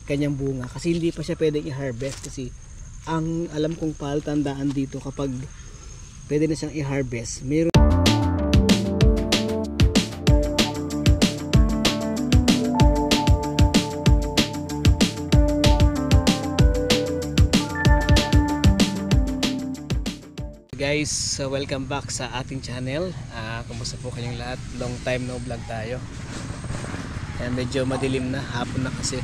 kanyang bunga kasi hindi pa siya pwedeng i-harvest. Kasi ang alam kong palatandaan dito kapag pwede na siyang i-harvest, meron guys. So welcome back sa ating channel. Kumusta po kayong lahat? Long time no vlog tayo. Medyo madilim na, hapon na kasi.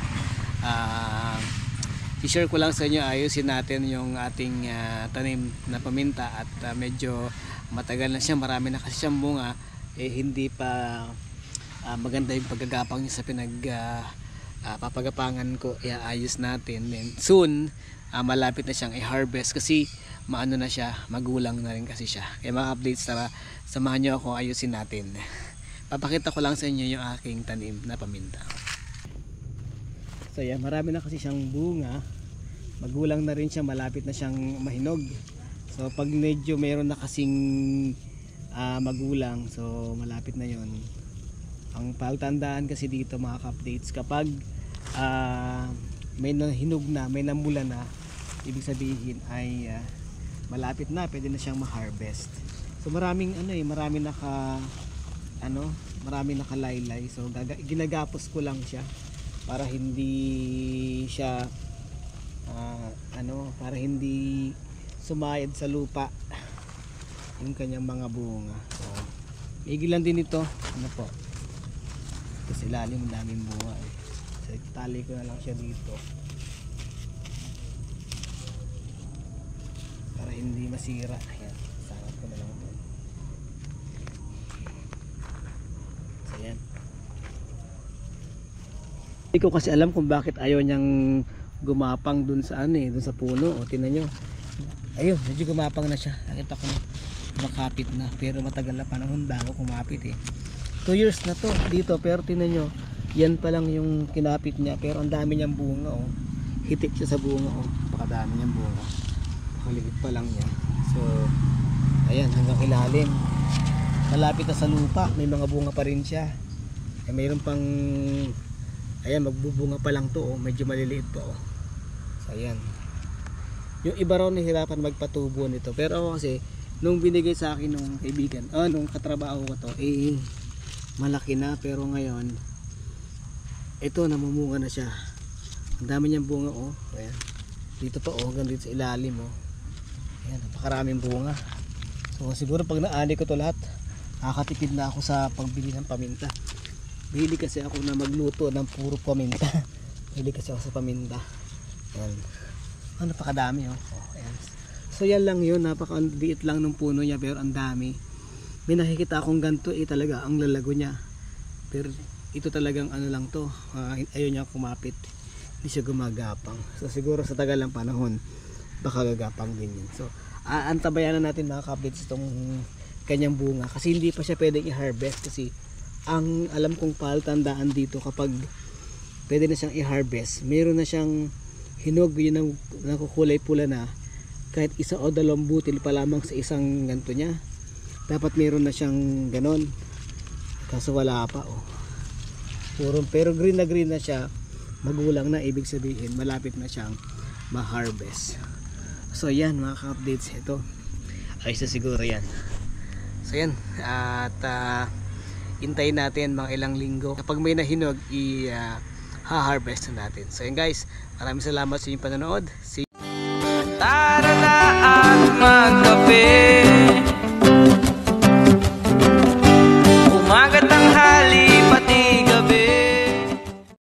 I-share ko lang sa inyo, ayusin natin yung ating tanim na paminta at medyo matagal na siya, marami na kasi siyang bunga, hindi pa maganda yung paggagapang niya sa papagapangan ko. Iayos natin, then soon malapit na siyang i-harvest kasi maano na siya, magulang na rin kasi siya. Kaya mga updates, tara samahan nyo ako, ayusin natin. Papakita ko lang sa inyo yung aking tanim na paminta. So yan, marami na kasi siyang bunga, magulang na rin siya, malapit na siyang mahinog. So pag medyo mayroon na kasing magulang, so malapit na yon. Ang pagtandaan kasi dito mga updates, kapag may nahinog na, may namula na, ibig sabihin ay malapit na, pwede na siyang ma-harvest. So maraming maraming nakalaylay. So ginagapos ko lang siya para hindi siya para hindi sumayad sa lupa yung kanyang mga bunga. So igilan din ito, po. Kasi ilalim daming bunga So tali ko na lang siya dito para hindi masira. Ayan, sangat ko na lang doon. So yan, hindi ko kasi alam kung bakit ayaw niyang gumapang dun sa dun sa puno. O tingnan nyo, ayun, medyo gumapang na siya. Nakita ko makapit na, pero matagal na panahon bago kumapit 2 years na to dito, pero tingnan nyo, yan pa lang yung kinapit niya, pero ang dami niyang bunga. Hitik siya sa bunga. Pakadami niyang bunga, maliit pa lang niya. So ayan, hanggang ilalim, malapit na sa lupa, may mga bunga pa rin siya. Mayroon pang, ayan, magbubunga pa lang to. Medyo maliliit pa. So ayan, yung iba raw nahirapan magpatubo nito, pero ako kasi nung binigay sa akin nung kaibigan, nung katrabaho ko to, malaki na. Pero ngayon ito, namumunga na siya. Ang dami niyang bunga. Ayan, dito pa hanggang dito sa ilalim. Ayan, napakaraming bunga. So siguro pag naani ko to lahat, nakakatipid na ako sa pagbili ng paminta. Bili kasi ako na magluto ng puro paminta. Bili kasi ako sa paminta. Ayan, napakadami. Ayan. So yan lang yun, napakaliit lang ng puno niya, pero ang dami. May nakikita akong ganito, talaga ang lalago niya. Pero ito talagang lang to, ayaw niya kumapit, hindi siya gumagapang. So siguro sa tagal ng panahon baka gagapang din yun. So antabayan na natin mga kapits itong kanyang bunga kasi hindi pa siya pwedeng i-harvest. Kasi ang alam kong palatandaan dito, kapag pwede na siyang i-harvest, meron na siyang hinog, yun ang nakukulay pula na. Kahit isa o dalawang butil pa lamang sa isang ganto niya, dapat meron na siyang ganon. Kaso wala pa. Pero green na siya, magulang na, ibig sabihin malapit na siyang ma-harvest. So yan mga ka-updates, ito ayos na siguro yan. So yan, at hintayin natin mga ilang linggo, kapag may nahinog ha-harvest na natin. So yan guys, maraming salamat sa inyong panonood. Tara na at